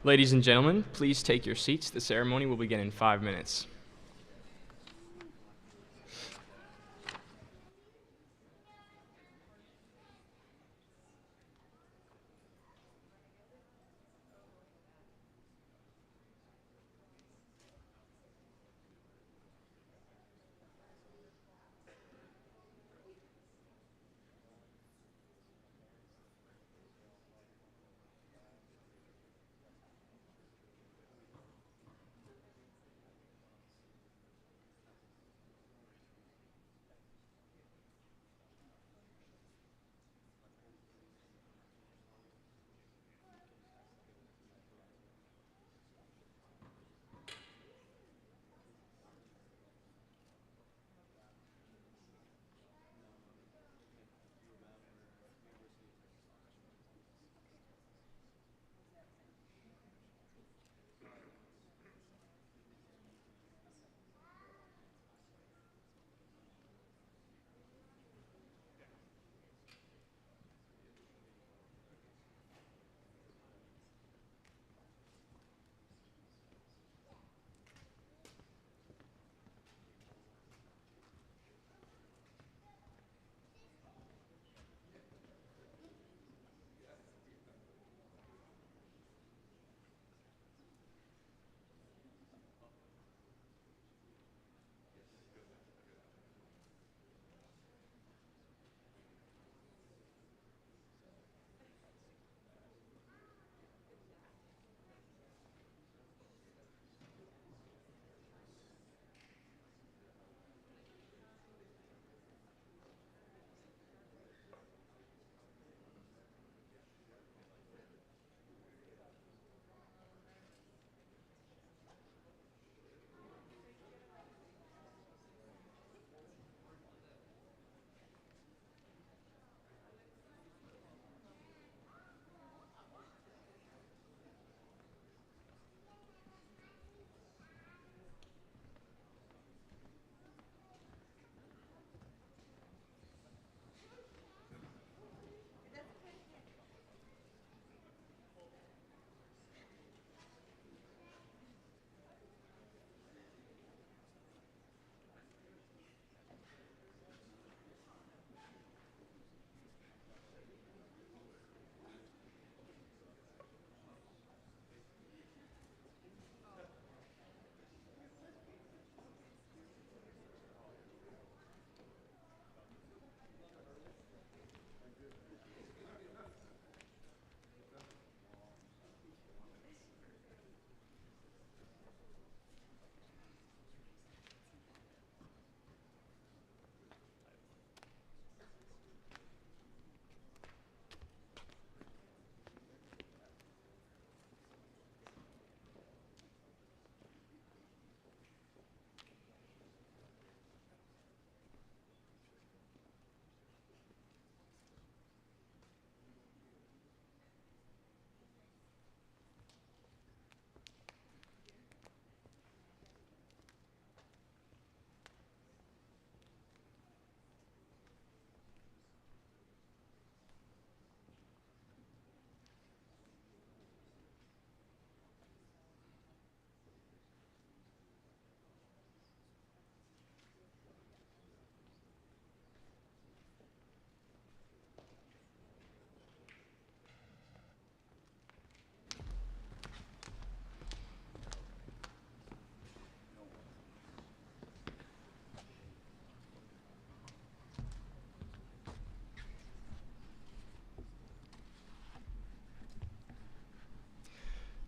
Ladies and gentlemen, please take your seats. The ceremony will begin in 5 minutes.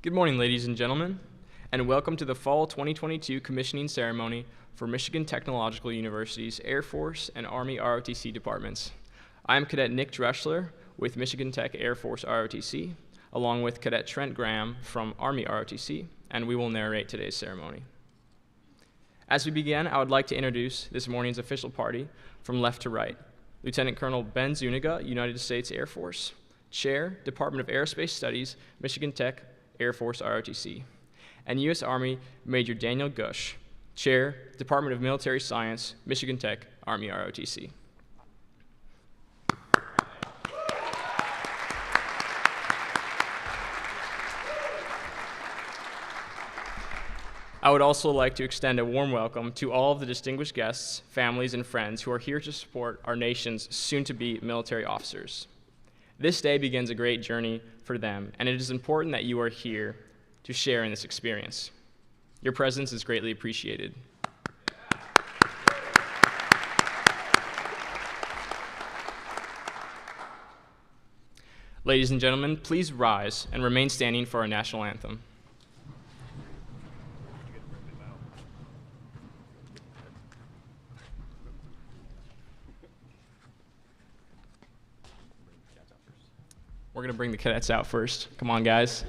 Good morning, ladies and gentlemen, and welcome to the Fall 2022 Commissioning Ceremony for Michigan Technological University's Air Force and Army ROTC departments. I am Cadet Nick Dreschler with Michigan Tech Air Force ROTC, along with Cadet Trent Graham from Army ROTC, and we will narrate today's ceremony. As we begin, I would like to introduce this morning's official party from left to right. Lieutenant Colonel Ben Zuniga, United States Air Force, Chair, Department of Aerospace Studies, Michigan Tech Air Force ROTC, and U.S. Army Major Daniel Gush, Chair, Department of Military Science, Michigan Tech Army ROTC. I would also like to extend a warm welcome to all of the distinguished guests, families, and friends who are here to support our nation's soon-to-be military officers. This day begins a great journey for them, and it is important that you are here to share in this experience. Your presence is greatly appreciated. Ladies and gentlemen, please rise and remain standing for our national anthem. We're going to bring the cadets out first. Come on, guys.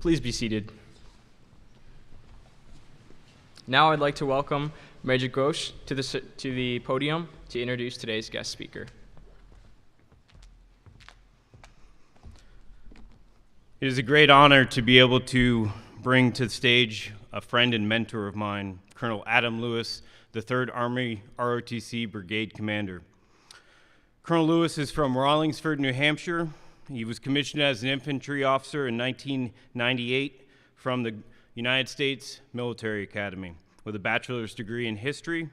Please be seated. Now I'd like to welcome Major Ghosh to the podium to introduce today's guest speaker. It is a great honor to be able to bring to the stage a friend and mentor of mine, Colonel Adam Lewis, the 3rd Army ROTC Brigade Commander. Colonel Lewis is from Rollingsford, New Hampshire. He was commissioned as an infantry officer in 1998 from the United States Military Academy with a bachelor's degree in history.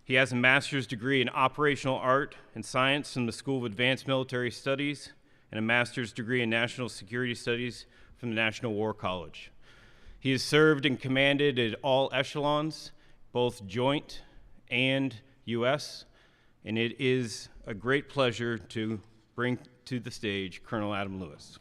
He has a master's degree in operational art and science from the School of Advanced Military Studies and a master's degree in national security studies from the National War College. He has served and commanded at all echelons, both joint and U.S., and it is a great pleasure to bring to the stage Colonel Adam Lewis.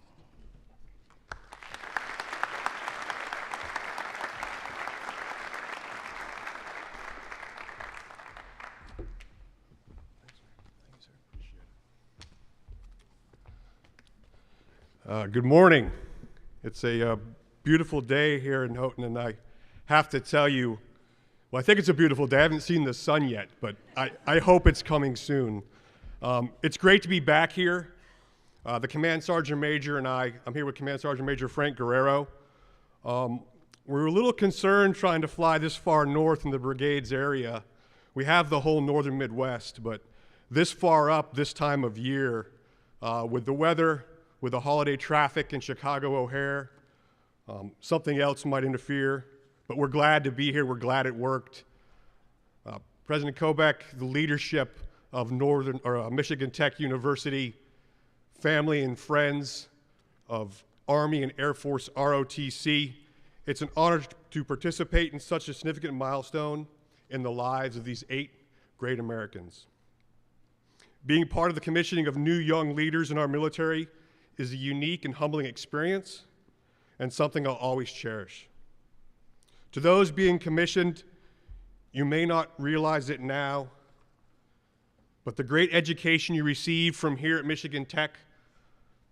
Good morning. It's a beautiful day here in Houghton, and I have to tell you, well, I think it's a beautiful day. I haven't seen the sun yet, but I hope it's coming soon. It's great to be back here. The Command Sergeant Major and I'm here with Command Sergeant Major Frank Guerrero. We're a little concerned trying to fly this far north in the brigade's area. We have the whole northern Midwest, but this far up this time of year, with the weather, with the holiday traffic in Chicago O'Hare, something else might interfere, but we're glad to be here. We're glad it worked. President Kobeck, the leadership of Michigan Tech University, family and friends of Army and Air Force ROTC, it's an honor to participate in such a significant milestone in the lives of these 8 great Americans. Being part of the commissioning of new young leaders in our military is a unique and humbling experience and something I'll always cherish. To those being commissioned, you may not realize it now, but the great education you receive from here at Michigan Tech,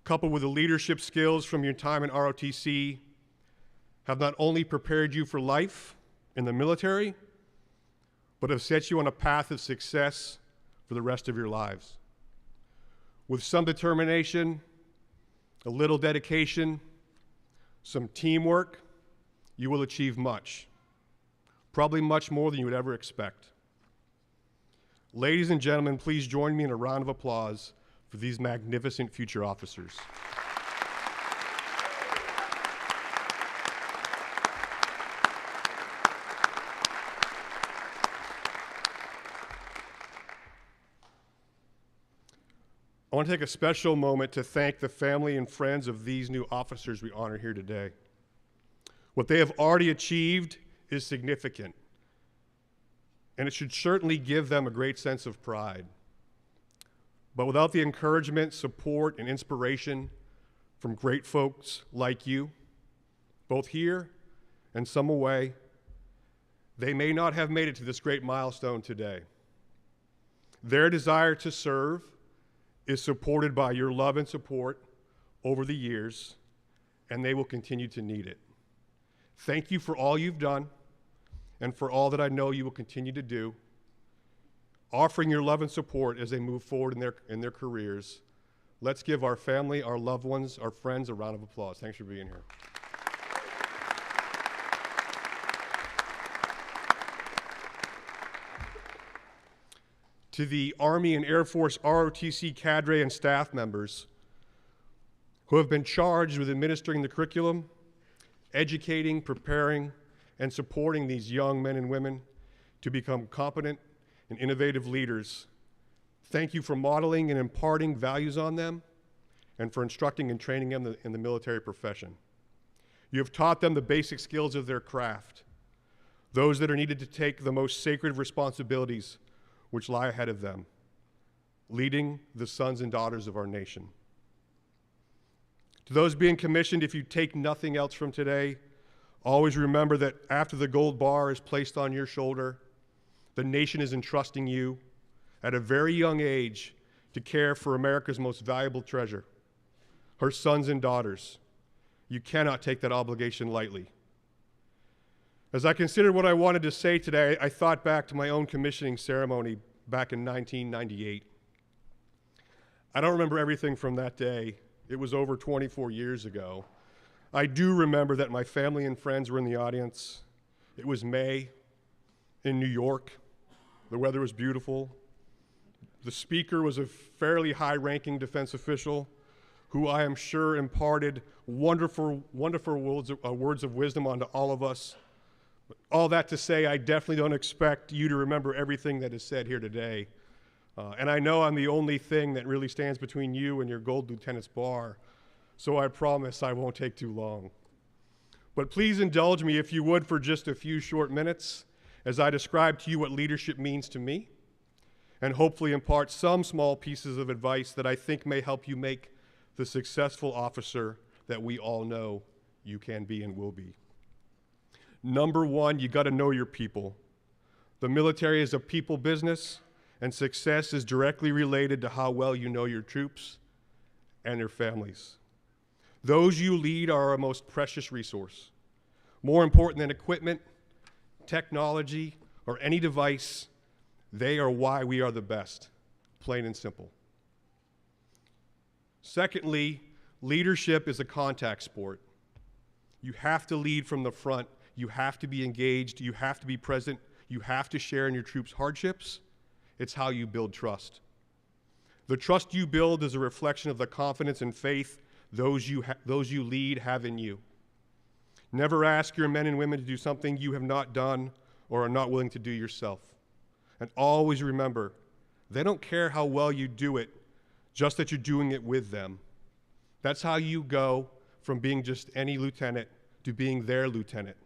coupled with the leadership skills from your time in ROTC, have not only prepared you for life in the military, but have set you on a path of success for the rest of your lives. With some determination, a little dedication, some teamwork, you will achieve much, probably much more than you would ever expect. Ladies and gentlemen, please join me in a round of applause for these magnificent future officers. I want to take a special moment to thank the family and friends of these new officers we honor here today. What they have already achieved is significant, and it should certainly give them a great sense of pride. But without the encouragement, support, and inspiration from great folks like you, both here and some away, they may not have made it to this great milestone today. Their desire to serve is supported by your love and support over the years, and they will continue to need it. Thank you for all you've done and for all that I know you will continue to do, offering your love and support as they move forward in their careers. Let's give our family, our loved ones, our friends a round of applause. Thanks for being here. To the Army and Air Force ROTC cadre and staff members who have been charged with administering the curriculum, educating, preparing, and supporting these young men and women to become competent and innovative leaders. Thank you for modeling and imparting values on them and for instructing and training them in the military profession. You have taught them the basic skills of their craft, those that are needed to take the most sacred responsibilities which lie ahead of them, leading the sons and daughters of our nation. To those being commissioned, if you take nothing else from today, always remember that after the gold bar is placed on your shoulder, the nation is entrusting you at a very young age to care for America's most valuable treasure, her sons and daughters. You cannot take that obligation lightly. As I considered what I wanted to say today, I thought back to my own commissioning ceremony back in 1998. I don't remember everything from that day. It was over 24 years ago. I do remember that my family and friends were in the audience. It was May in New York. The weather was beautiful. The speaker was a fairly high-ranking defense official who I am sure imparted wonderful words of wisdom onto all of us. All that to say, I definitely don't expect you to remember everything that is said here today. And I know I'm the only thing that really stands between you and your gold lieutenant's bar, so I promise I won't take too long. But please indulge me, if you would, for just a few short minutes as I describe to you what leadership means to me, and hopefully impart some small pieces of advice that I think may help you make the successful officer that we all know you can be and will be. Number one, you got to know your people. The military is a people business, and success is directly related to how well you know your troops and their families. Those you lead are our most precious resource. More important than equipment, technology, or any device, they are why we are the best, plain and simple. Secondly, leadership is a contact sport. You have to lead from the front. You have to be engaged. You have to be present. You have to share in your troops' hardships. It's how you build trust. The trust you build is a reflection of the confidence and faith those you lead have in you. Never ask your men and women to do something you have not done or are not willing to do yourself. And always remember, they don't care how well you do it, just that you're doing it with them. That's how you go from being just any lieutenant to being their lieutenant.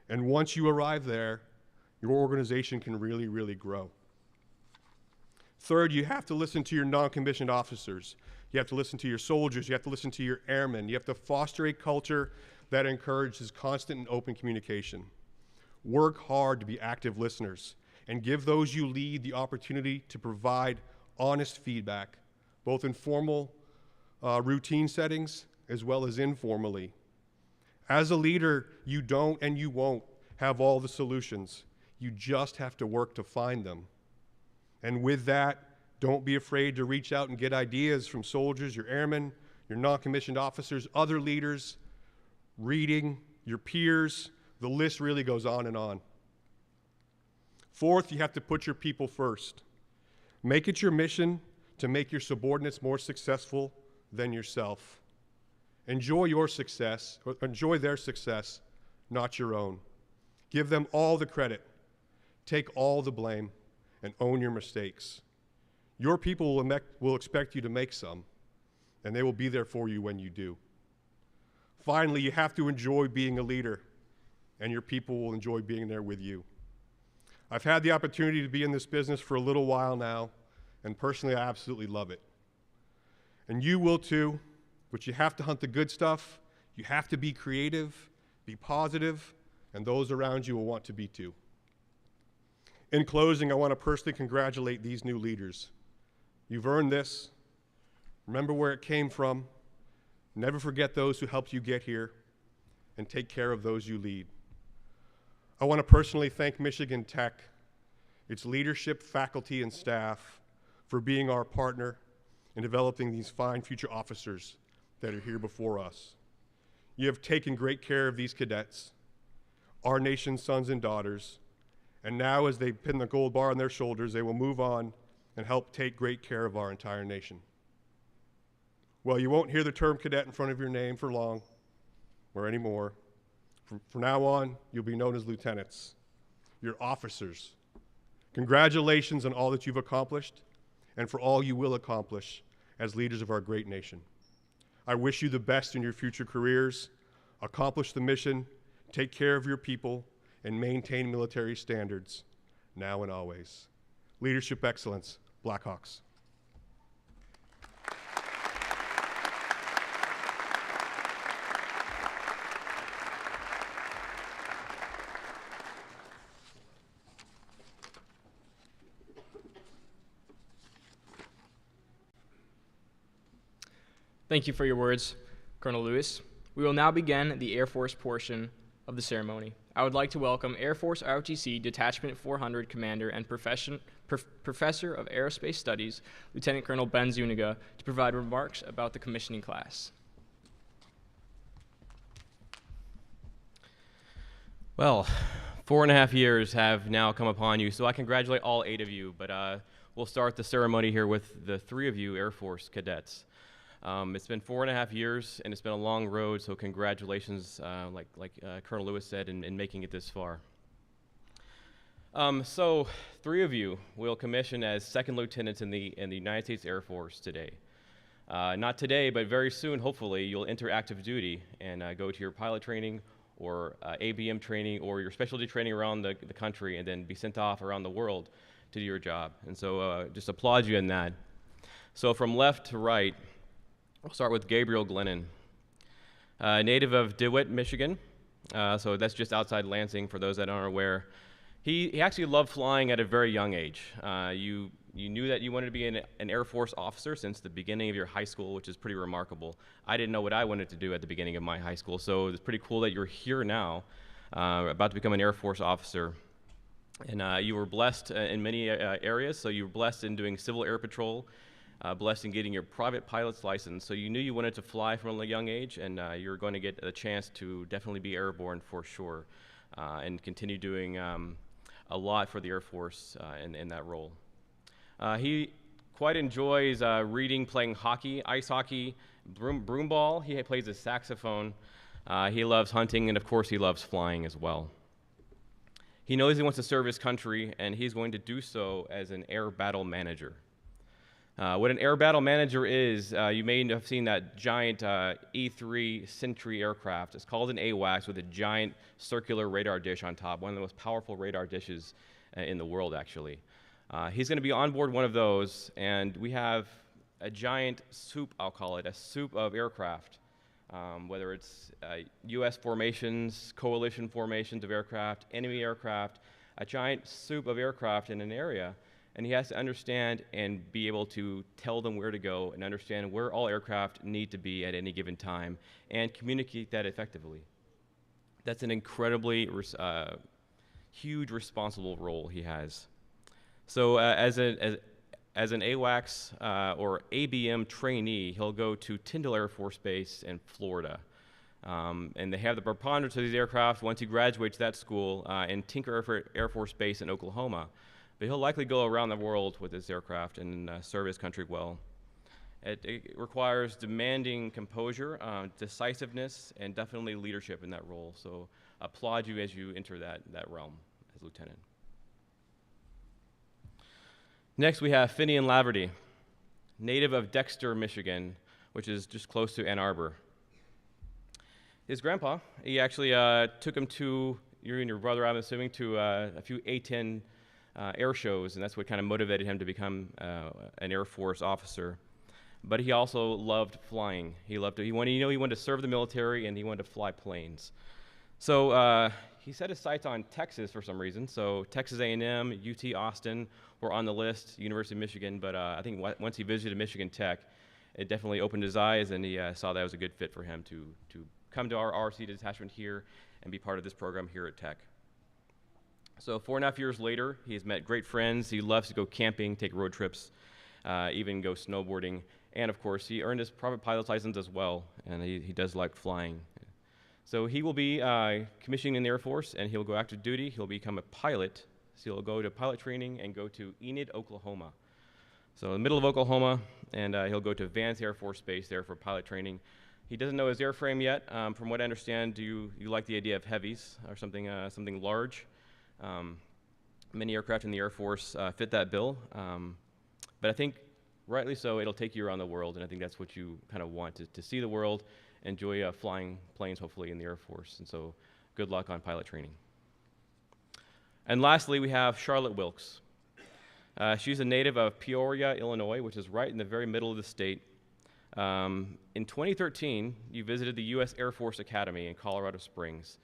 And once you arrive there, your organization can really, really grow. Third, you have to listen to your non-commissioned officers. You have to listen to your soldiers. You have to listen to your airmen. You have to foster a culture that encourages constant and open communication. Work hard to be active listeners and give those you lead the opportunity to provide honest feedback, both in formal routine settings as well as informally. As a leader, you don't and you won't have all the solutions. You just have to work to find them. And with that, don't be afraid to reach out and get ideas from soldiers, your airmen, your non-commissioned officers, other leaders, reading, your peers. The list really goes on and on. Fourth, you have to put your people first. Make it your mission to make your subordinates more successful than yourself. Enjoy your success, or enjoy their success, not your own. Give them all the credit. Take all the blame and own your mistakes. Your people will expect you to make some, and they will be there for you when you do. Finally, you have to enjoy being a leader, and your people will enjoy being there with you. I've had the opportunity to be in this business for a little while now, and personally, I absolutely love it. And you will too, but you have to hunt the good stuff, you have to be creative, be positive, and those around you will want to be too. In closing, I want to personally congratulate these new leaders. You've earned this. Remember where it came from. Never forget those who helped you get here, and take care of those you lead. I want to personally thank Michigan Tech, its leadership, faculty, and staff for being our partner in developing these fine future officers that are here before us. You have taken great care of these cadets, our nation's sons and daughters, and now as they pin the gold bar on their shoulders, they will move on and help take great care of our entire nation. Well, you won't hear the term cadet in front of your name for long or anymore. From now on, you'll be known as lieutenants. You're officers. Congratulations on all that you've accomplished and for all you will accomplish as leaders of our great nation. I wish you the best in your future careers. Accomplish the mission, take care of your people, and maintain military standards now and always. Leadership excellence, Blackhawks. Thank you for your words, Colonel Lewis. We will now begin the Air Force portion of the ceremony. I would like to welcome Air Force ROTC Detachment 400 Commander and Professor of Aerospace Studies, Lieutenant Colonel Ben Zuniga, to provide remarks about the commissioning class. Well, 4.5 years have now come upon you, so I congratulate all 8 of you, but we'll start the ceremony here with the 3 of you Air Force cadets. It's been 4.5 years, and it's been a long road, so congratulations, like Colonel Lewis said, in making it this far. So 3 of you will commission as second lieutenants in the United States Air Force today. Not today, but very soon, hopefully, you'll enter active duty and go to your pilot training or ABM training or your specialty training around the country and then be sent off around the world to do your job. And so just applaud you in that. So from left to right, we'll start with Gabriel Glennon, native of DeWitt, Michigan. So that's just outside Lansing for those that aren't aware. He actually loved flying at a very young age. You knew that you wanted to be an Air Force officer since the beginning of your high school, which is pretty remarkable. I didn't know what I wanted to do at the beginning of my high school, so it's pretty cool that you're here now, about to become an Air Force officer. And you were blessed in many areas, so you were blessed in doing Civil Air Patrol, blessed in getting your private pilot's license. So you knew you wanted to fly from a young age, and you're going to get a chance to definitely be airborne for sure, and continue doing a lot for the Air Force in that role. He quite enjoys reading, playing hockey, ice hockey, broomball. He plays the saxophone. He loves hunting, and of course he loves flying as well. He knows he wants to serve his country, and he's going to do so as an air battle manager. What an air battle manager is, you may have seen that giant E-3 Sentry aircraft. It's called an AWACS with a giant circular radar dish on top, one of the most powerful radar dishes in the world, actually. He's going to be on board one of those, and we have a giant soup, I'll call it, a soup of aircraft, whether it's U.S. formations, coalition formations of aircraft, enemy aircraft, a giant soup of aircraft in an area. And he has to understand and be able to tell them where to go and understand where all aircraft need to be at any given time and communicate that effectively. That's an incredibly huge responsible role he has. So as an AWACS or ABM trainee, he'll go to Tyndall Air Force Base in Florida. And they have the preponderance of these aircraft once he graduates that school in Tinker Air Force Base in Oklahoma. But he'll likely go around the world with this aircraft and serve his country well. It requires demanding composure, decisiveness, and definitely leadership in that role. So applaud you as you enter that realm as lieutenant. Next, we have Finian Laverty, native of Dexter, Michigan, which is just close to Ann Arbor. His grandpa, he actually took him to, you and your brother, I'm assuming, to a few A-10 air shows, and that's what kind of motivated him to become an Air Force officer. But he also loved flying. He wanted to serve the military, and he wanted to fly planes. So he set his sights on Texas for some reason. So Texas A&M, UT Austin were on the list, University of Michigan. But I think once he visited Michigan Tech, it definitely opened his eyes, and he saw that was a good fit for him to come to our ROTC detachment here and be part of this program here at Tech. So 4.5 years later, he has met great friends. He loves to go camping, take road trips, even go snowboarding. And of course, he earned his private pilot's license as well, and he does like flying. So he will be commissioning in the Air Force, and he'll go active duty. He'll become a pilot. So he'll go to pilot training and go to Enid, Oklahoma. So in the middle of Oklahoma, and he'll go to Vance Air Force Base there for pilot training. He doesn't know his airframe yet. From what I understand, you like the idea of heavies or something large. Many aircraft in the Air Force fit that bill. But I think, rightly so, it'll take you around the world, and I think that's what you kind of want, to see the world, enjoy flying planes, hopefully, in the Air Force. And so good luck on pilot training. And lastly, we have Charlotte Wilkes. She's a native of Peoria, Illinois, which is right in the very middle of the state. In 2013, you visited the U.S. Air Force Academy in Colorado Springs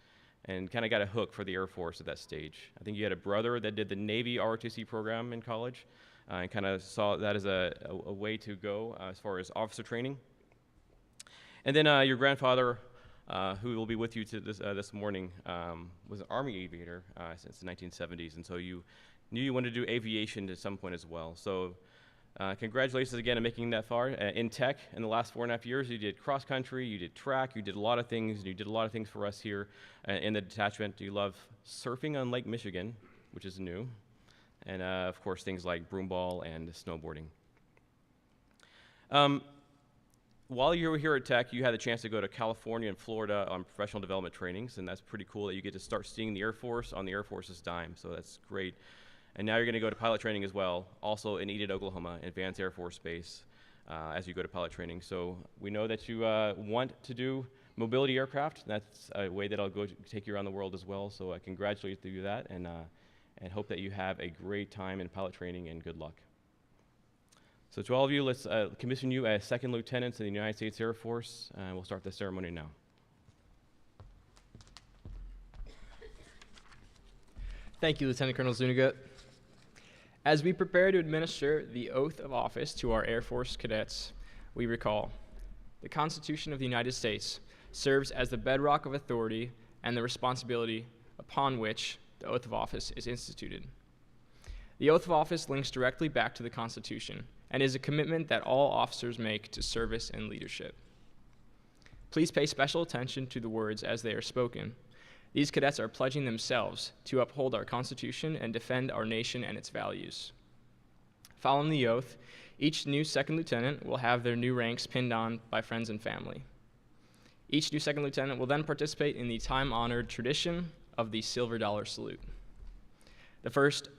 and kind of got a hook for the Air Force at that stage. I think you had a brother that did the Navy ROTC program in college and kind of saw that as a way to go as far as officer training. And then your grandfather, who will be with you this morning, was an Army aviator since the 1970s, and so you knew you wanted to do aviation at some point as well. So congratulations again on making that far. In Tech, in the last 4.5 years, you did cross country, you did track, you did a lot of things, and you did a lot of things for us here in the detachment. You love surfing on Lake Michigan, which is new, and of course things like broomball and snowboarding. While you were here at Tech, you had the chance to go to California and Florida on professional development trainings, and that's pretty cool that you get to start seeing the Air Force on the Air Force's dime, so that's great. And now you're going to go to pilot training as well, also in Enid, Oklahoma, in Vance Air Force Base, as you go to pilot training. So we know that you want to do mobility aircraft. That's a way that I'll go take you around the world as well, so I congratulate you to do that, and hope that you have a great time in pilot training, and good luck. So to all of you, let's commission you as second lieutenants in the United States Air Force, and we'll start the ceremony now. Thank you, Lieutenant Colonel Zuniga. As we prepare to administer the oath of office to our Air Force cadets, we recall, the Constitution of the United States serves as the bedrock of authority and the responsibility upon which the oath of office is instituted. The oath of office links directly back to the Constitution and is a commitment that all officers make to service and leadership. Please pay special attention to the words as they are spoken. These cadets are pledging themselves to uphold our Constitution and defend our nation and its values. Following the oath, each new second lieutenant will have their new ranks pinned on by friends and family. Each new second lieutenant will then participate in the time-honored tradition of the silver dollar salute.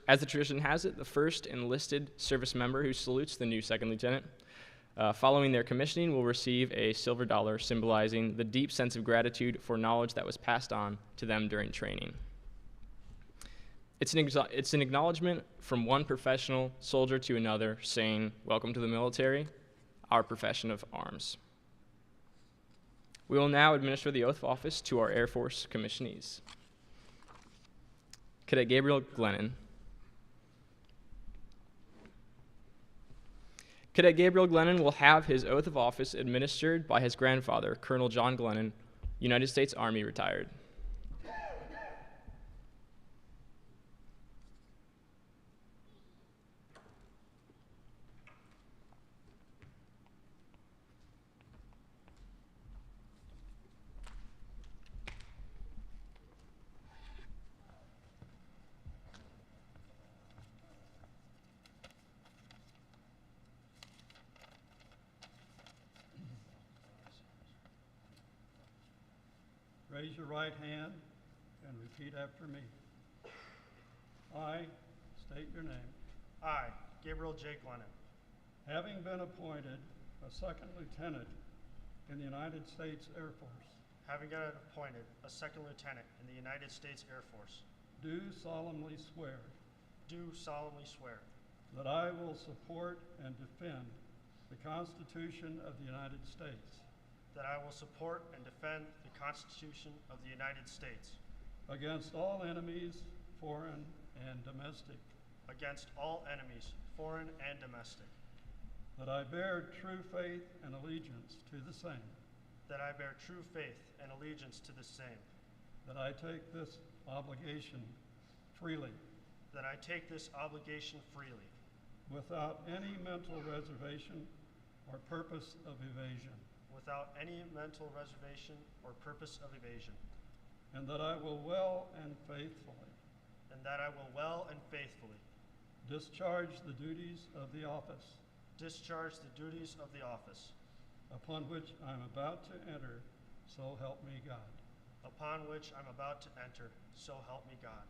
As the tradition has it, the first enlisted service member who salutes the new second lieutenant following their commissioning will receive a silver dollar symbolizing the deep sense of gratitude for knowledge that was passed on to them during training. It's an acknowledgement from one professional soldier to another saying, "Welcome to the military, our profession of arms." We will now administer the oath of office to our Air Force commissionees. Cadet Gabriel Glennon. Cadet Gabriel Glennon will have his oath of office administered by his grandfather, Colonel John Glennon, United States Army, retired. Raise your right hand and repeat after me. I state your name. I, Gabriel J. Glennon, Having been appointed a second lieutenant in the United States Air Force, having been appointed a second lieutenant in the United States Air Force, do solemnly swear swear that I will support and defend the Constitution of the United States that I will support and defend the Constitution of the United States against all enemies, foreign and domestic, against all enemies, foreign and domestic, that I bear true faith and allegiance to the same, that I bear true faith and allegiance to the same, that I take this obligation freely that I take this obligation freely without any mental reservation or purpose of evasion, without any mental reservation or purpose of evasion, and that I will well and faithfully and that I will well and faithfully discharge the duties of the office discharge the duties of the office upon which I'm about to enter, so help me God. upon which I'm about to enter, so help me God.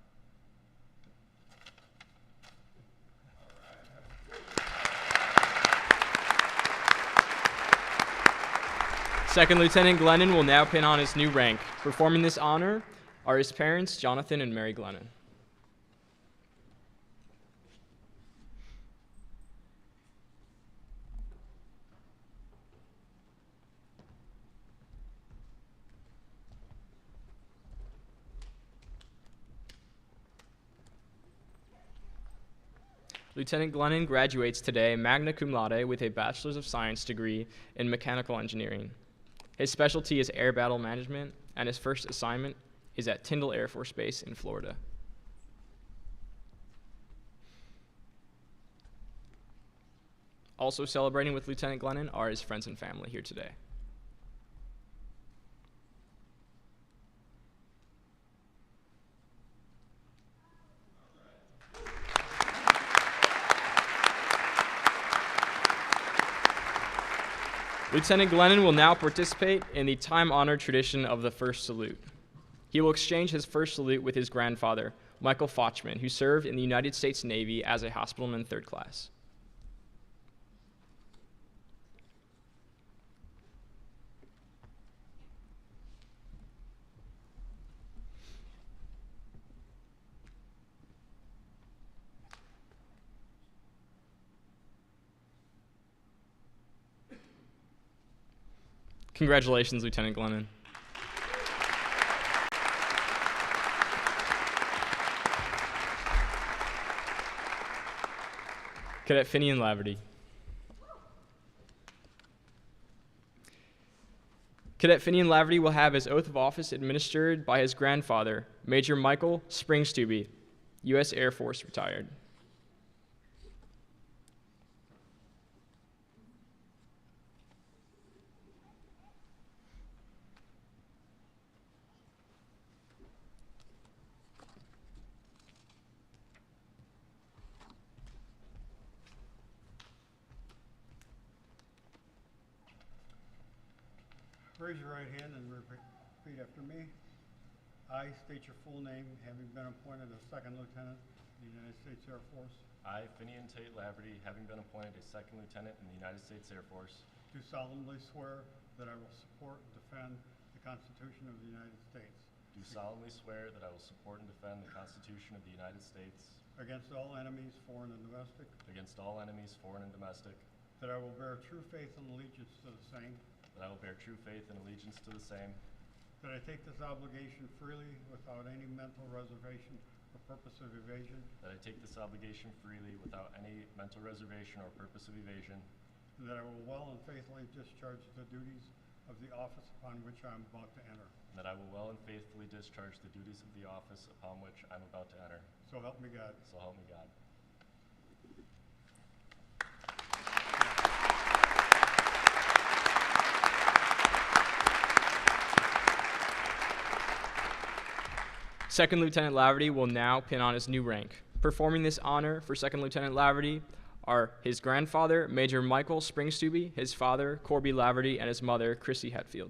Second Lieutenant Glennon will now pin on his new rank. Performing this honor are his parents, Jonathan and Mary Glennon. Lieutenant Glennon graduates today magna cum laude with a Bachelor's of Science degree in Mechanical Engineering. His specialty is air battle management, and his first assignment is at Tyndall Air Force Base in Florida. Also celebrating with Lieutenant Glennon are his friends and family here today. Lieutenant Glennon will now participate in the time-honored tradition of the first salute. He will exchange his first salute with his grandfather, Michael Fochman, who served in the United States Navy as a hospitalman third class. Congratulations, Lieutenant Glennon. Cadet Finian Laverty. Cadet Finian Laverty will have his oath of office administered by his grandfather, Major Michael Springstube, U.S. Air Force retired. Raise your right hand and repeat after me. I state your full name, having been appointed a second lieutenant in the United States Air Force, I, Finian Tate Laverty, having been appointed a second lieutenant in the United States Air Force, do solemnly swear that I will support and defend the Constitution of the United States do solemnly swear that I will support and defend the Constitution of the United States against all enemies, foreign and domestic, against all enemies, foreign and domestic, that I will bear true faith and allegiance to the same, that I will bear true faith and allegiance to the same, that I take this obligation freely without any mental reservation or purpose of evasion, that I take this obligation freely without any mental reservation or purpose of evasion, and that I will well and faithfully discharge the duties of the office upon which I am about to enter. and that I will well and faithfully discharge the duties of the office upon which I'm about to enter. So help me God. So help me God. Second Lieutenant Laverty will now pin on his new rank. Performing this honor for Second Lieutenant Laverty are his grandfather, Major Michael Springstube, his father, Corby Laverty, and his mother, Chrissy Hetfield.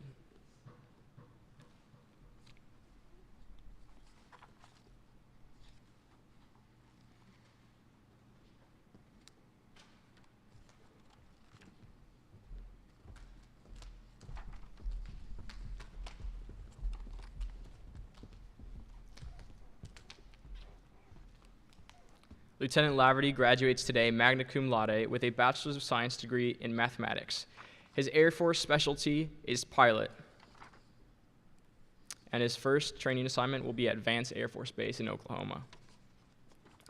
Lieutenant Laverty graduates today magna cum laude with a Bachelor's of Science degree in mathematics. His Air Force specialty is pilot, and his first training assignment will be at Vance Air Force Base in Oklahoma.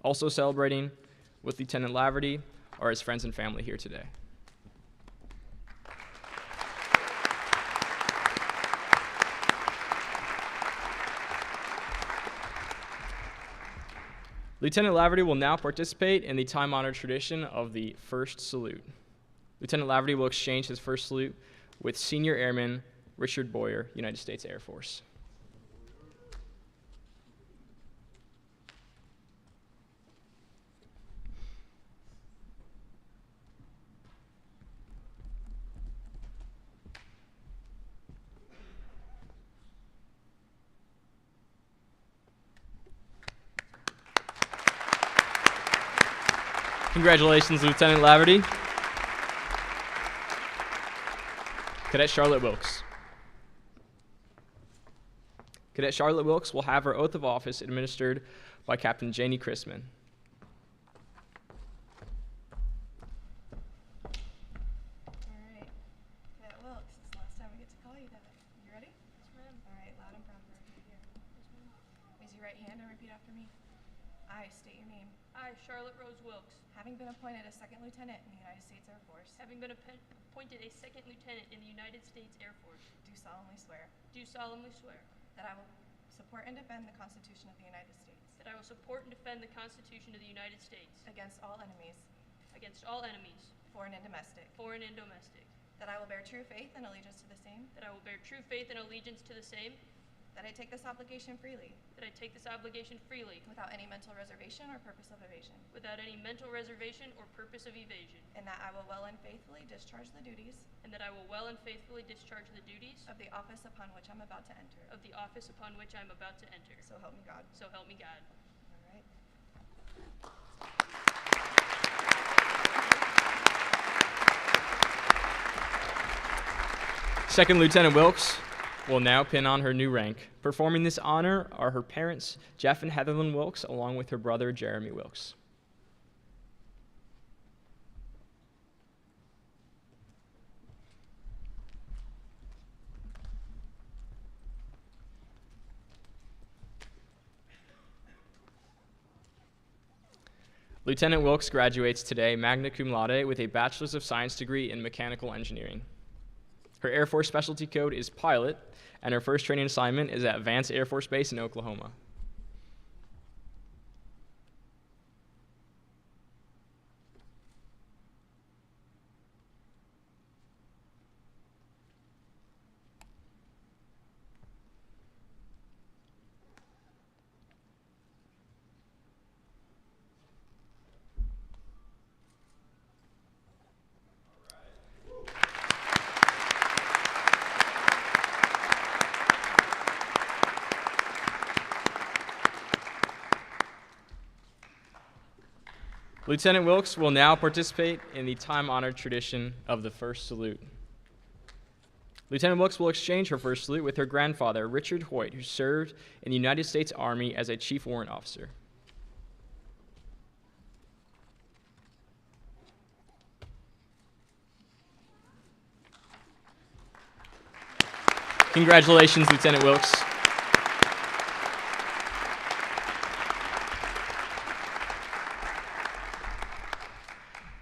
Also celebrating with Lieutenant Laverty are his friends and family here today. Lieutenant Laverty will now participate in the time-honored tradition of the first salute. Lieutenant Laverty will exchange his first salute with Senior Airman Richard Boyer, United States Air Force. Congratulations, Lieutenant Laverty. Cadet Charlotte Wilkes. Cadet Charlotte Wilkes will have her oath of office administered by Captain Janie Chrisman. All right. Cadet Wilkes, it's the last time we get to call you that. You ready? Yes, ma'am. All right, loud and proper. Here. Yes, ma'am. Raise your right hand and repeat after me. I state your name. I, Charlotte Rose Wilkes, Having been appointed a second lieutenant in the United States Air Force, having been appointed a second lieutenant in the United States Air Force, do solemnly swear do solemnly swear that I will support and defend the Constitution of the United States that I will support and defend the Constitution of the United States against all enemies, foreign and domestic, that I will bear true faith and allegiance to the same, that I will bear true faith and allegiance to the same, that I take this obligation freely without any mental reservation or purpose of evasion, and that I will well and faithfully discharge the duties and that I will well and faithfully discharge the duties of the office upon which I'm about to enter. So help me God. So help me God. All right. Second Lieutenant Wilkes will now pin on her new rank. Performing this honor are her parents, Jeff and Heatherlyn Wilkes, along with her brother, Jeremy Wilkes. Lieutenant Wilkes graduates today magna cum laude with a Bachelor's of Science degree in mechanical engineering. Her Air Force specialty code is pilot, and her first training assignment is at Vance Air Force Base in Oklahoma. Lieutenant Wilkes will now participate in the time-honored tradition of the first salute. Lieutenant Wilkes will exchange her first salute with her grandfather, Richard Hoyt, who served in the United States Army as a chief warrant officer. Congratulations, Lieutenant Wilkes.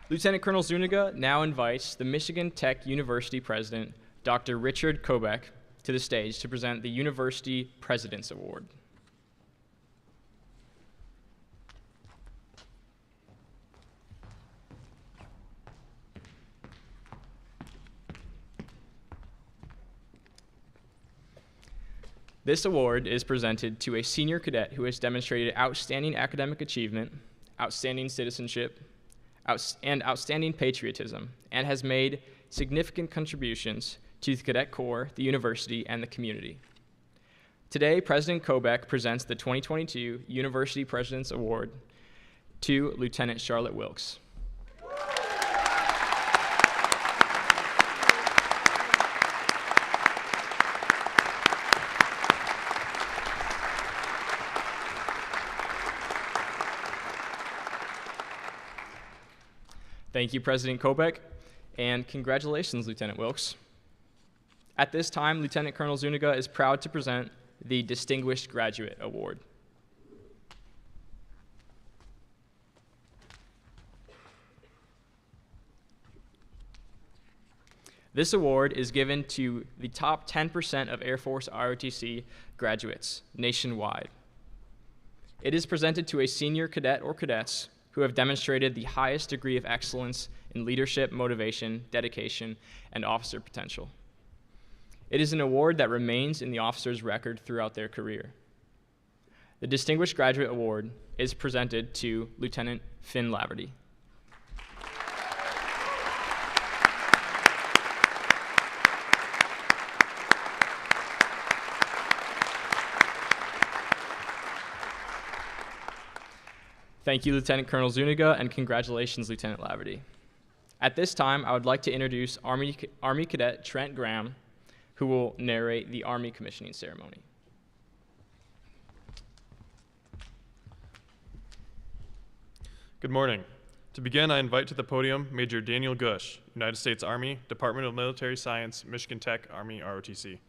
Lieutenant Colonel Zuniga now invites the Michigan Tech University President, Dr. Richard Kobeck, to the stage to present the University President's Award. This award is presented to a senior cadet who has demonstrated outstanding academic achievement, outstanding citizenship, and outstanding patriotism, and has made significant contributions to the Cadet Corps, the university, and the community. Today, President Kobeck presents the 2022 University President's Award to Lieutenant Charlotte Wilkes. Thank you, President Kobeck, and congratulations, Lieutenant Wilkes. At this time, Lieutenant Colonel Zuniga is proud to present the Distinguished Graduate Award. This award is given to the top 10% of Air Force ROTC graduates nationwide. It is presented to a senior cadet or cadets who have demonstrated the highest degree of excellence in leadership, motivation, dedication, and officer potential. It is an award that remains in the officer's record throughout their career. The Distinguished Graduate Award is presented to Lieutenant Finn Laverty. Thank you, Lieutenant Colonel Zuniga, and congratulations, Lieutenant Laverty. At this time, I would like to introduce Army Cadet Trent Graham, who will narrate the Army commissioning ceremony. Good morning. To begin, I invite to the podium Major Daniel Gush, United States Army, Department of Military Science, Michigan Tech, Army ROTC.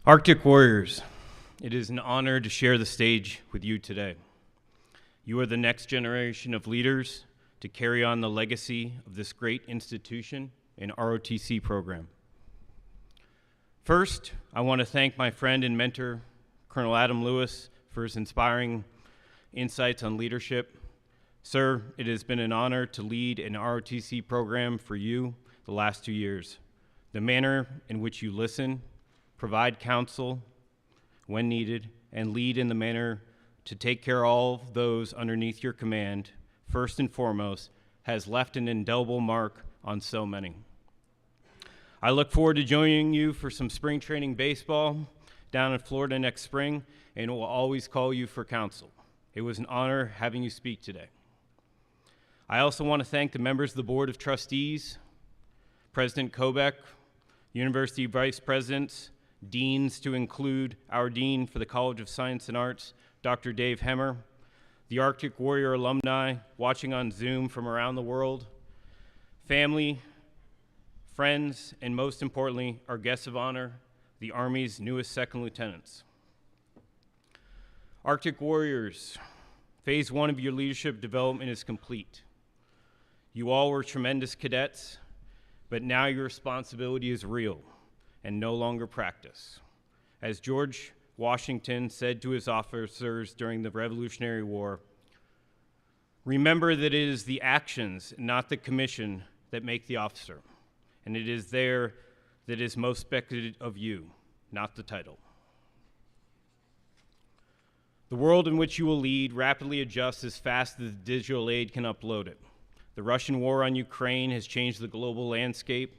Arctic Warriors, it is an honor to share the stage with you today. You are the next generation of leaders to carry on the legacy of this great institution and ROTC program. First, I want to thank my friend and mentor, Colonel Adam Lewis, for his inspiring insights on leadership. Sir, it has been an honor to lead an ROTC program for you the last 2 years. The manner in which you listen, provide counsel when needed, and lead in the manner to take care of all of those underneath your command, first and foremost, has left an indelible mark on so many. I look forward to joining you for some spring training baseball down in Florida next spring, and will always call you for counsel. It was an honor having you speak today. I also want to thank the members of the Board of Trustees, President Kobeck, University Vice Presidents, deans to include our Dean for the College of Science and Arts, Dr. Dave Hemmer, the Arctic Warrior alumni watching on Zoom from around the world, family, friends, and most importantly, our guests of honor, the Army's newest second lieutenants. Arctic Warriors, phase 1 of your leadership development is complete. You all were tremendous cadets, but now your responsibility is real and no longer practice. As George Washington said to his officers during the Revolutionary War, remember that it is the actions, not the commission, that make the officer, and it is there that is most expected of you, not the title. The world in which you will lead rapidly adjusts as fast as the digital aid can upload it. The Russian war on Ukraine has changed the global landscape,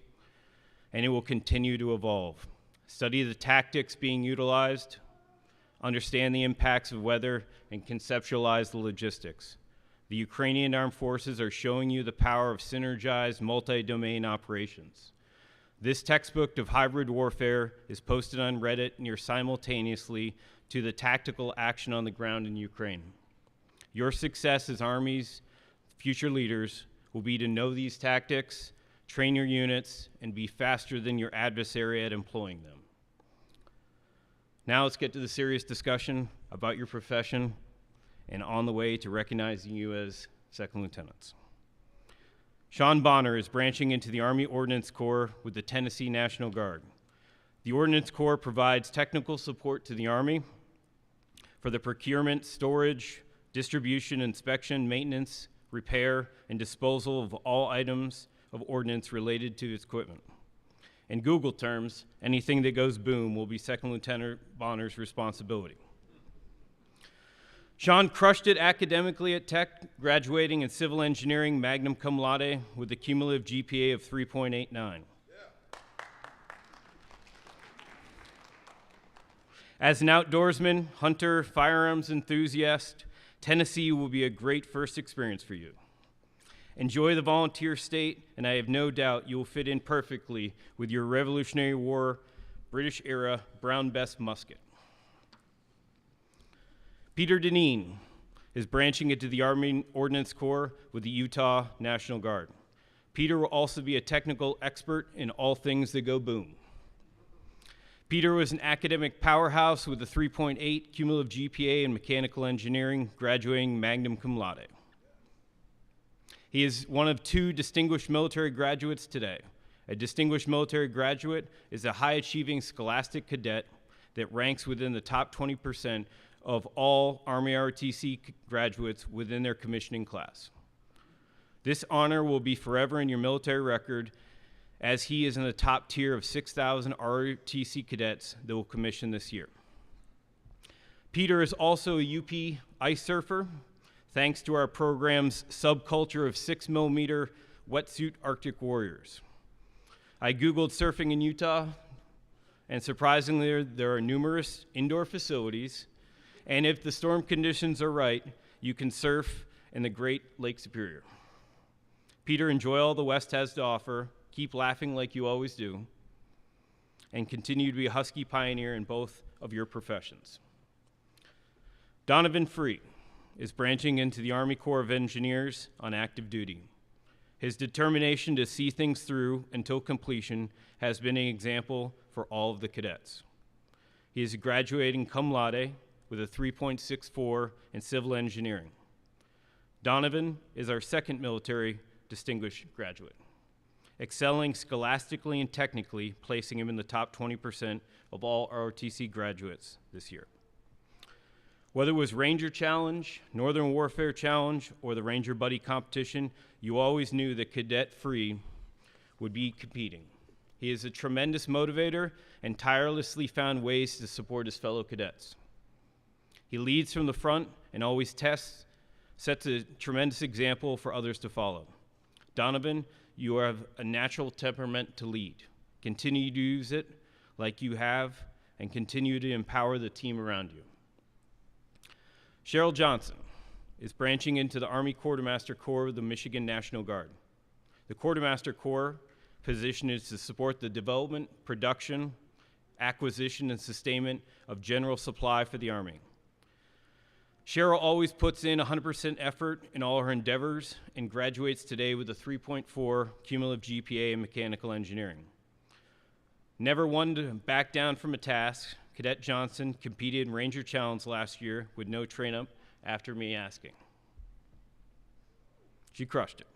and it will continue to evolve. Study the tactics being utilized, understand the impacts of weather, and conceptualize the logistics. The Ukrainian armed forces are showing you the power of synergized multi-domain operations. This textbook of hybrid warfare is posted on Reddit near simultaneously to the tactical action on the ground in Ukraine. Your success as Army's future leaders will be to know these tactics, train your units, and be faster than your adversary at employing them. Now let's get to the serious discussion about your profession and on the way to recognizing you as second lieutenants. Sean Bonner is branching into the Army Ordnance Corps with the Tennessee National Guard. The Ordnance Corps provides technical support to the Army for the procurement, storage, distribution, inspection, maintenance, repair, and disposal of all items of ordnance related to its equipment. In Google terms, anything that goes boom will be Second Lieutenant Bonner's responsibility. Sean crushed it academically at Tech, graduating in civil engineering magna cum laude with a cumulative GPA of 3.89. Yeah. As an outdoorsman, hunter, firearms enthusiast, Tennessee will be a great first experience for you. Enjoy the volunteer state, and I have no doubt you will fit in perfectly with your Revolutionary War British-era Brown Bess musket. Peter Deneen is branching into the Army Ordnance Corps with the Utah National Guard. Peter will also be a technical expert in all things that go boom. Peter was an academic powerhouse with a 3.8 cumulative GPA in mechanical engineering, graduating magna cum laude. He is one of 2 distinguished military graduates today. A distinguished military graduate is a high-achieving scholastic cadet that ranks within the top 20% of all Army ROTC graduates within their commissioning class. This honor will be forever in your military record, as he is in the top tier of 6,000 ROTC cadets that will commission this year. Peter is also a UP ice surfer, thanks to our program's subculture of 6mm wetsuit Arctic warriors. I Googled surfing in Utah, and surprisingly, there are numerous indoor facilities, and if the storm conditions are right, you can surf in the Great Lake Superior. Peter, enjoy all the West has to offer, keep laughing like you always do, and continue to be a Husky pioneer in both of your professions. Donovan Free is branching into the Army Corps of Engineers on active duty. His determination to see things through until completion has been an example for all of the cadets. He is graduating cum laude with a 3.64 in civil engineering. Donovan is our second military distinguished graduate, excelling scholastically and technically, placing him in the top 20% of all ROTC graduates this year. Whether it was Ranger Challenge, Northern Warfare Challenge, or the Ranger Buddy competition, you always knew that Cadet Free would be competing. He is a tremendous motivator and tirelessly found ways to support his fellow cadets. He leads from the front and always sets a tremendous example for others to follow. Donovan, you have a natural temperament to lead. Continue to use it like you have, and continue to empower the team around you. Cheryl Johnson is branching into the Army Quartermaster Corps of the Michigan National Guard. The Quartermaster Corps position is to support the development, production, acquisition, and sustainment of general supply for the Army. Cheryl always puts in 100% effort in all her endeavors and graduates today with a 3.4 cumulative GPA in mechanical engineering. Never one to back down from a task, Cadet Johnson competed in Ranger Challenge last year with no train-up after me asking. She crushed it.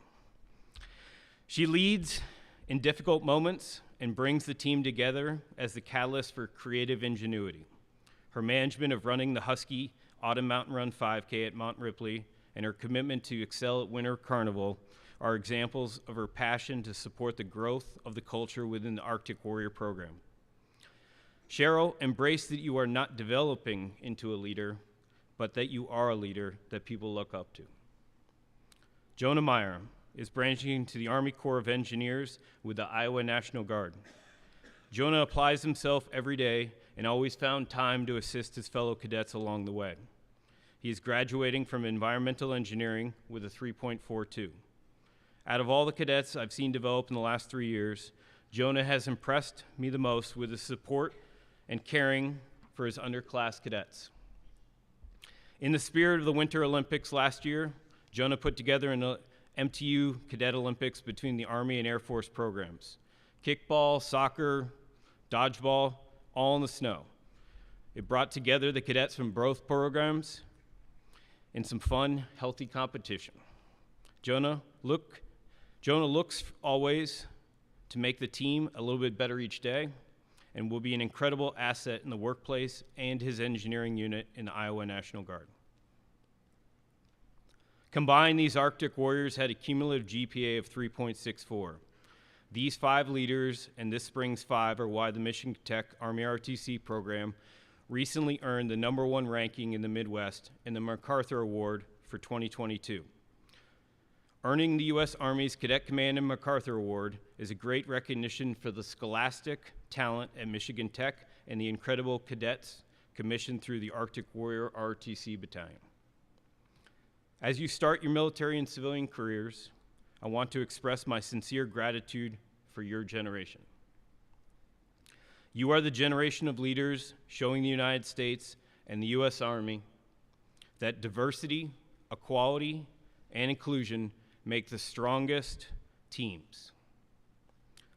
She leads in difficult moments and brings the team together as the catalyst for creative ingenuity. Her management of running the Husky Autumn Mountain Run 5K at Mount Ripley and her commitment to excel at Winter Carnival are examples of her passion to support the growth of the culture within the Arctic Warrior program. Cheryl, embrace that you are not developing into a leader, but that you are a leader that people look up to. Jonah Meyer is branching into the Army Corps of Engineers with the Iowa National Guard. Jonah applies himself every day and always found time to assist his fellow cadets along the way. He is graduating from environmental engineering with a 3.42. Out of all the cadets I've seen develop in the last 3 years, Jonah has impressed me the most with his support and caring for his underclass cadets. In the spirit of the Winter Olympics last year, Jonah put together an MTU Cadet Olympics between the Army and Air Force programs. Kickball, soccer, dodgeball, all in the snow. It brought together the cadets from both programs in some fun, healthy competition. Jonah looks always to make the team a little bit better each day and will be an incredible asset in the workplace and his engineering unit in the Iowa National Guard. Combined, these Arctic Warriors had a cumulative GPA of 3.64. These 5 leaders and this spring's 5 are why the Michigan Tech Army ROTC program recently earned the #1 ranking in the Midwest in the MacArthur Award for 2022. Earning the U.S. Army's Cadet Command and MacArthur Award is a great recognition for the scholastic talent at Michigan Tech and the incredible cadets commissioned through the Arctic Warrior ROTC Battalion. As you start your military and civilian careers, I want to express my sincere gratitude for your generation. You are the generation of leaders showing the United States and the U.S. Army that diversity, equality, and inclusion make the strongest teams.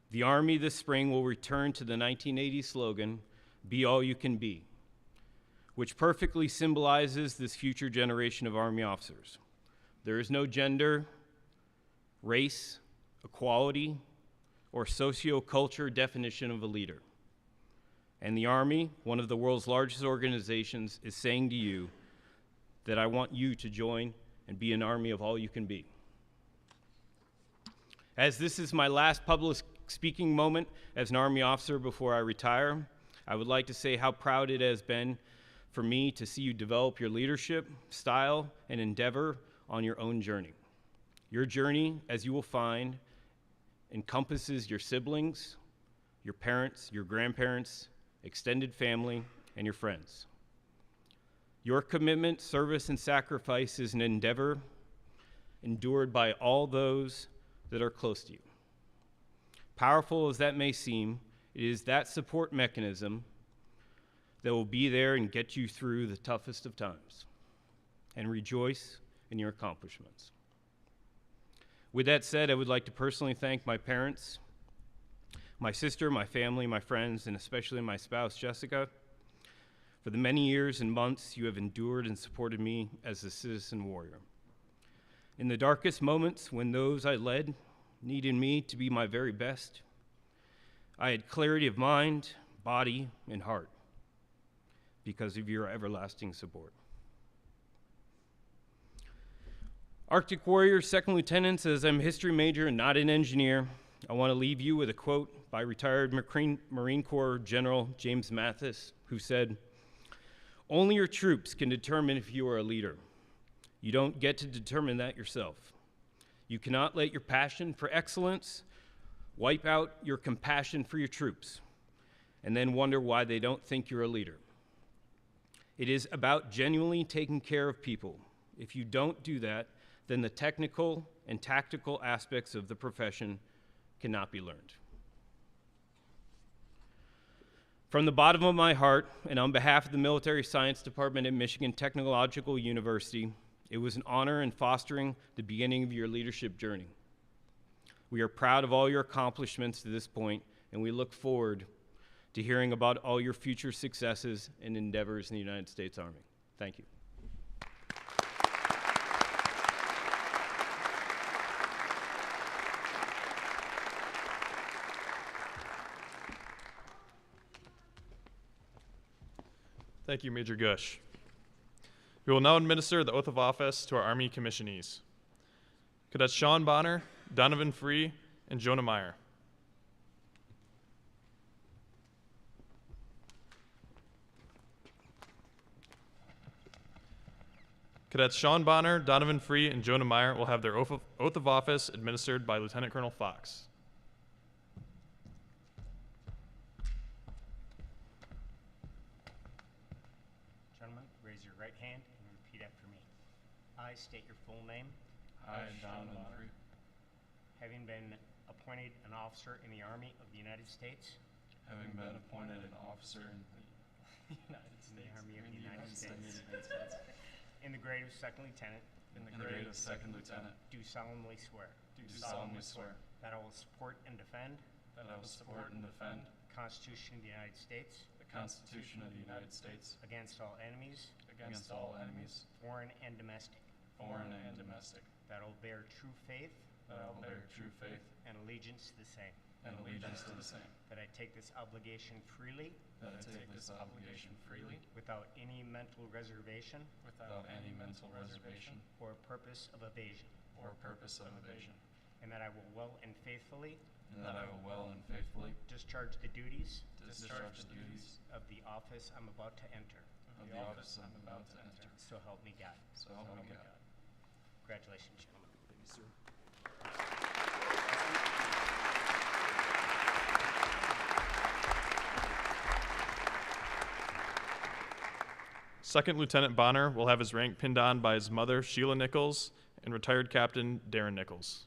The Army this spring will return to the 1980 slogan, "Be all you can be," which perfectly symbolizes this future generation of Army officers. There is no gender, race, equality, or socio-culture definition of a leader. And the Army, one of the world's largest organizations, is saying to you that I want you to join and be an army of all you can be. As this is my last public speaking moment as an Army officer before I retire, I would like to say how proud it has been for me to see you develop your leadership, style, and endeavor on your own journey. Your journey, as you will find, encompasses your siblings, your parents, your grandparents, extended family, and your friends. Your commitment, service, and sacrifice is an endeavor endured by all those that are close to you. Powerful as that may seem, it is that support mechanism that will be there and get you through the toughest of times and rejoice in your accomplishments. With that said, I would like to personally thank my parents, my sister, my family, my friends, and especially my spouse, Jessica, for the many years and months you have endured and supported me as a citizen warrior. In the darkest moments when those I led needed me to be my very best, I had clarity of mind, body, and heart because of your everlasting support. Arctic Warrior Second Lieutenants, as I'm a history major and not an engineer, I want to leave you with a quote by retired Marine Corps General James Mathis, who said, "Only your troops can determine if you are a leader. You don't get to determine that yourself. You cannot let your passion for excellence wipe out your compassion for your troops and then wonder why they don't think you're a leader. It is about genuinely taking care of people. If you don't do that, then the technical and tactical aspects of the profession cannot be learned." From the bottom of my heart, and on behalf of the Military Science Department at Michigan Technological University, it was an honor in fostering the beginning of your leadership journey. We are proud of all your accomplishments to this point, and we look forward to hearing about all your future successes and endeavors in the United States Army. Thank you. Thank you, Major Gush. We will now administer the oath of office to our Army commissionees. Cadets Sean Bonner, Donovan Free, and Jonah Meyer. Cadets Sean Bonner, Donovan Free, and Jonah Meyer will have their oath of office administered by Lieutenant Colonel Fox. Gentlemen, raise your right hand and repeat after me. I state your full name. I, Donovan Free, Having been appointed an officer in the Army of the United States, having been appointed an officer in the United States, Army of the United States. in in the grade of second lieutenant, the grade of second lieutenant, do solemnly swear do solemnly swear that I will support and defend that I will support and defend the Constitution of the United States the Constitution of the United States against all enemies, against all enemies, foreign and domestic, foreign and domestic, that I will bear true faith that I will bear true faith and allegiance to the same, and allegiance to the same, that I take this obligation freely that I take this obligation freely without any mental reservation without any mental reservation or purpose of evasion, or purpose of evasion, and that I will well and faithfully and that I will well and faithfully discharge the duties discharge the duties of the office I'm about to enter. of the office I'm about to enter. So help me God. So help me God. Congratulations, gentlemen. Thank you, sir. Second Lieutenant Bonner will have his rank pinned on by his mother, Sheila Nichols, and retired Captain Darren Nichols.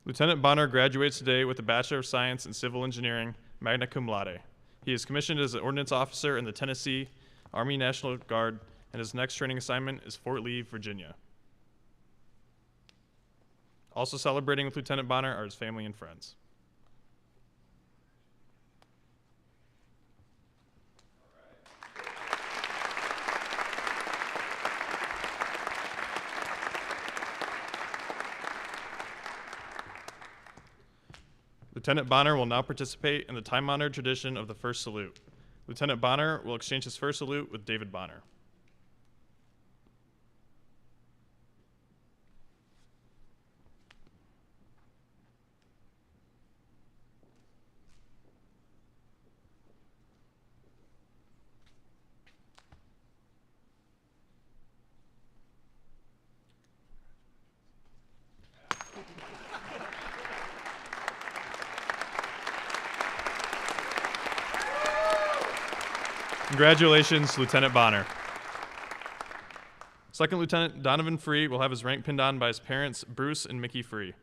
Lieutenant Bonner graduates today with a Bachelor of Science in Civil Engineering, magna cum laude. He is commissioned as an ordnance officer in the Tennessee Army National Guard, and his next training assignment is Fort Lee, Virginia. Also celebrating with Lieutenant Bonner are his family and friends. Lieutenant Bonner will now participate in the time-honored tradition of the first salute. Lieutenant Bonner will exchange his first salute with David Bonner. Congratulations, Lieutenant Bonner. Second Lieutenant Donovan Free will have his rank pinned on by his parents, Bruce and Mickey Free.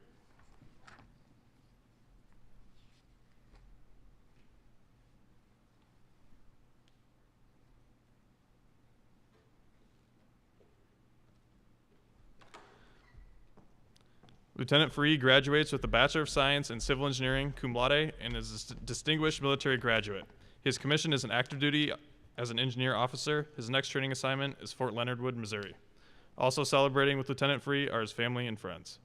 Lieutenant Free graduates with a Bachelor of Science in Civil Engineering, cum laude, and is a distinguished military graduate. He is commissioned as an active duty as an engineer officer. His next training assignment is Fort Leonard Wood, Missouri. Also celebrating with Lieutenant Free are his family and friends.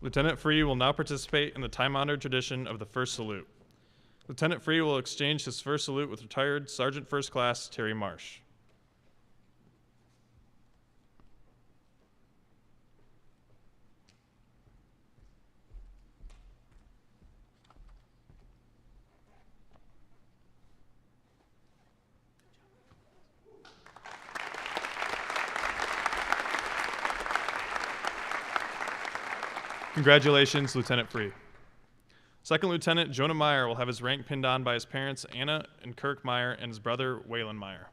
Lieutenant Free will now participate in the time-honored tradition of the first salute. Lieutenant Free will exchange his first salute with retired Sergeant First Class Terry Marsh. Congratulations, Lieutenant Free. Second Lieutenant Jonah Meyer will have his rank pinned on by his parents, Anna and Kirk Meyer, and his brother, Waylon Meyer.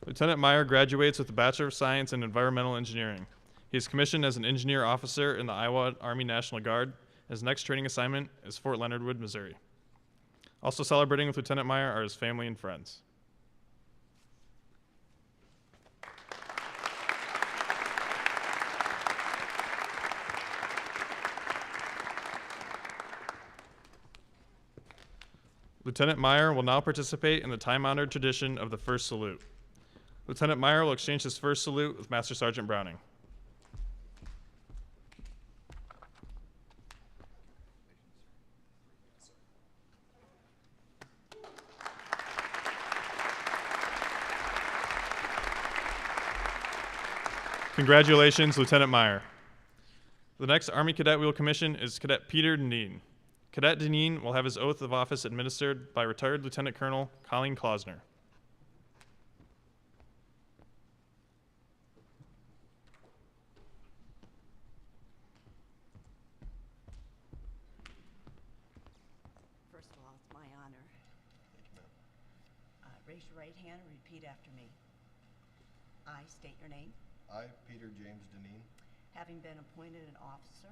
Lieutenant Meyer graduates with a Bachelor of Science in Environmental Engineering. He is commissioned as an engineer officer in the Iowa Army National Guard. His next training assignment is Fort Leonard Wood, Missouri. Also celebrating with Lieutenant Meyer are his family and friends. Lieutenant Meyer will now participate in the time-honored tradition of the first salute. Lieutenant Meyer will exchange his first salute with Master Sergeant Browning. Congratulations, Lieutenant Meyer. The next Army Cadet we will commission is Cadet Peter Deneen. Cadet Deneen will have his oath of office administered by retired Lieutenant Colonel Colleen Klausner. First of all, it's my honor. Raise your right hand and repeat after me. I state your name. I, Peter James Deneen, Having been appointed an officer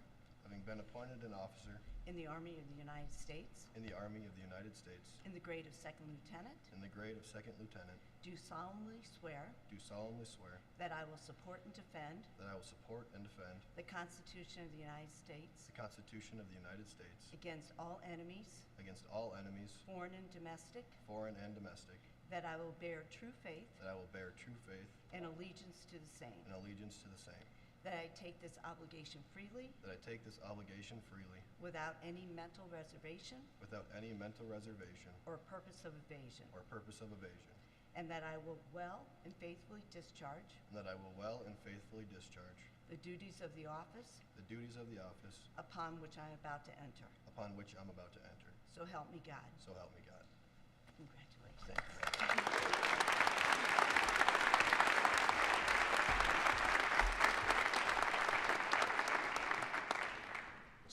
in the Army of the United States, in the Army of the United States, in the grade of second lieutenant, do solemnly swear that I will support and defend the Constitution of the United States against all enemies, foreign and domestic, that I will bear true faith and allegiance to the same, that I take this obligation freely without any mental reservation or purpose of evasion, and that I will well and faithfully discharge the duties of the office upon which I am about to enter. So help me God. So help me God. Congratulations.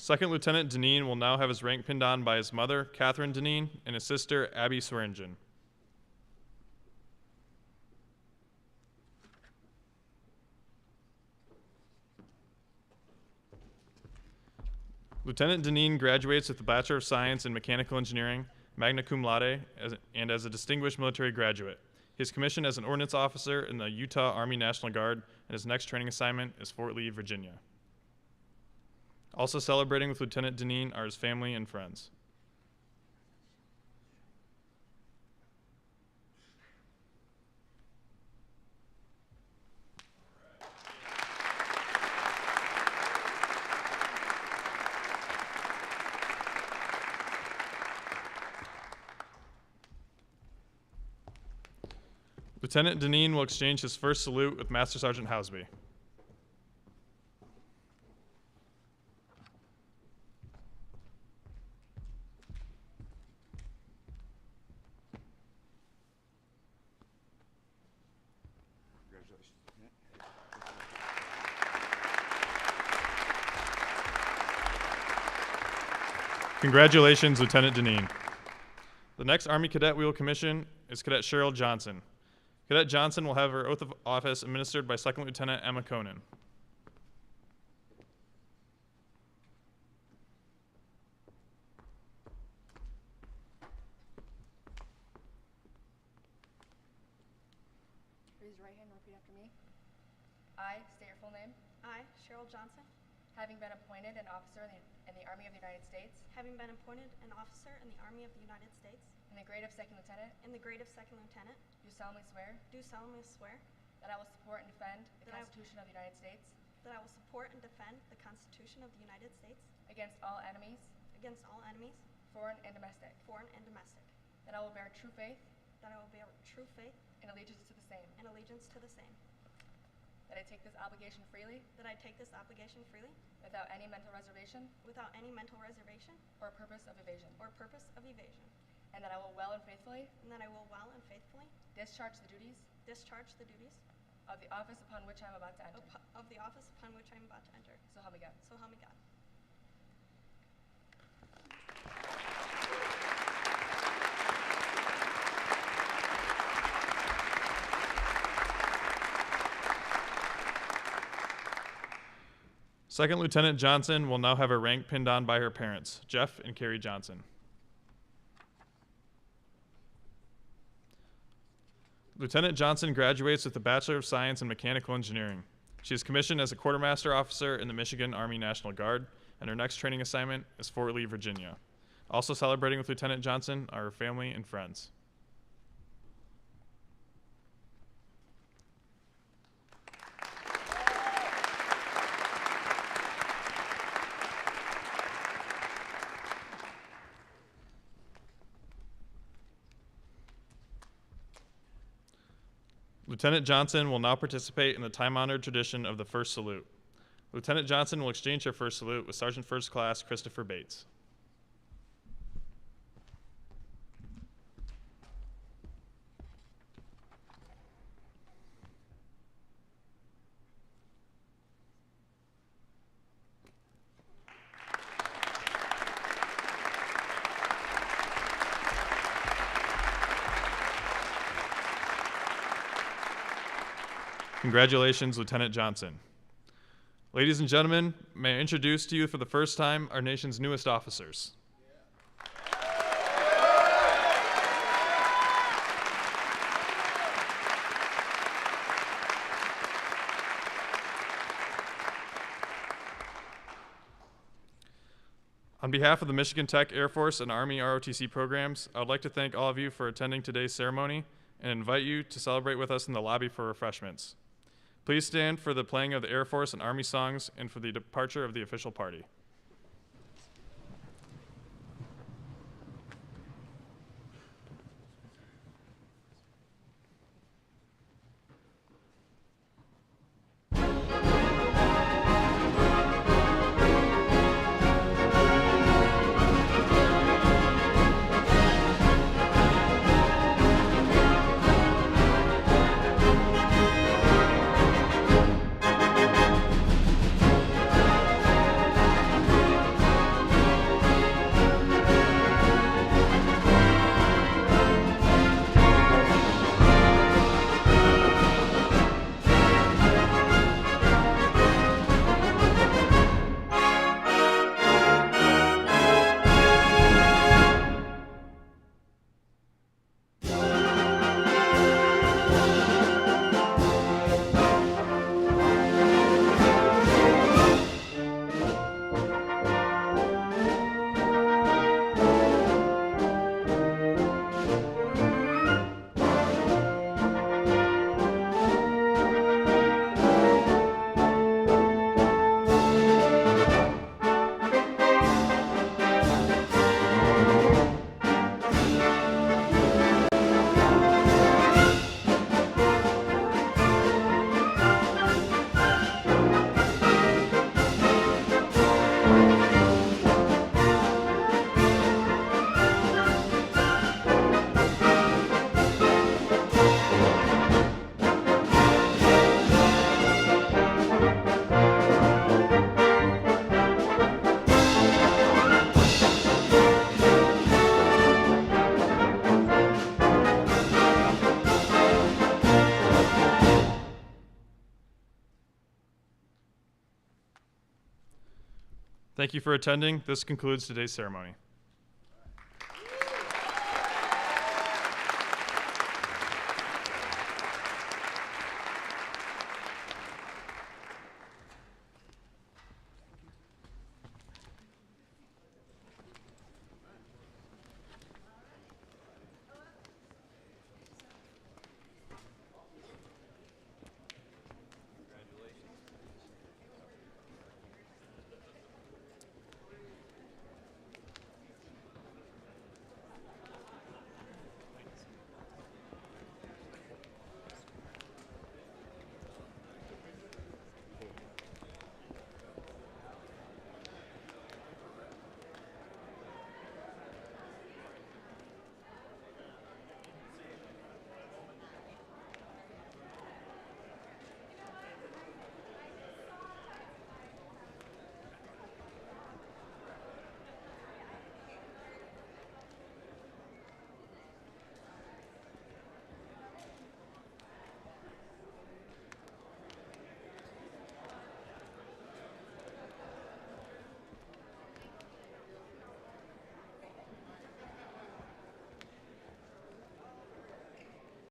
Second Lieutenant Deneen will now have his rank pinned on by his mother, Catherine Deneen, and his sister, Abby Swearingen. Lieutenant Deneen graduates with a Bachelor of Science in Mechanical Engineering, magna cum laude, and as a distinguished military graduate. He is commissioned as an ordnance officer in the Utah Army National Guard, and his next training assignment is Fort Lee, Virginia. Also celebrating with Lieutenant Deneen are his family and friends. Lieutenant Deneen will exchange his first salute with Master Sergeant Housby. Congratulations, Lieutenant Deneen. The next Army cadet we will commission is Cadet Cheryl Johnson. Cadet Johnson will have her oath of office administered by Second Lieutenant Emma Conan. Raise your right hand and repeat after me. I state your full name. I, Cheryl Johnson, Having been appointed an officer in the Army of the United States, having been appointed an officer in the Army of the United States, in the grade of Second Lieutenant, in the grade of Second Lieutenant, do solemnly swear that I will support and defend the Constitution of the United States that I will support and defend the Constitution of the United States against all enemies, foreign and domestic, that I will bear true faith that I will bear true faith and allegiance to the same, and allegiance to the same, that I take this obligation freely without any mental reservation or purpose of evasion, and that I will well and faithfully discharge the duties of the office upon which I am about to enter. So help me God. Second Lieutenant Johnson will now have her rank pinned on by her parents, Jeff and Carrie Johnson. Lieutenant Johnson graduates with a Bachelor of Science in Mechanical Engineering. She is commissioned as a quartermaster officer in the Michigan Army National Guard, and her next training assignment is Fort Lee, Virginia. Also celebrating with Lieutenant Johnson are her family and friends. Lieutenant Johnson will now participate in the time-honored tradition of the first salute. Lieutenant Johnson will exchange her first salute with Sergeant First Class Christopher Bates. Congratulations, Lieutenant Johnson. Ladies and gentlemen, may I introduce to you for the first time our nation's newest officers. On behalf of the Michigan Tech Air Force and Army ROTC programs, I would like to thank all of you for attending today's ceremony and invite you to celebrate with us in the lobby for refreshments. Please stand for the playing of the Air Force and Army songs and for the departure of the official party. Thank you for attending. This concludes today's ceremony.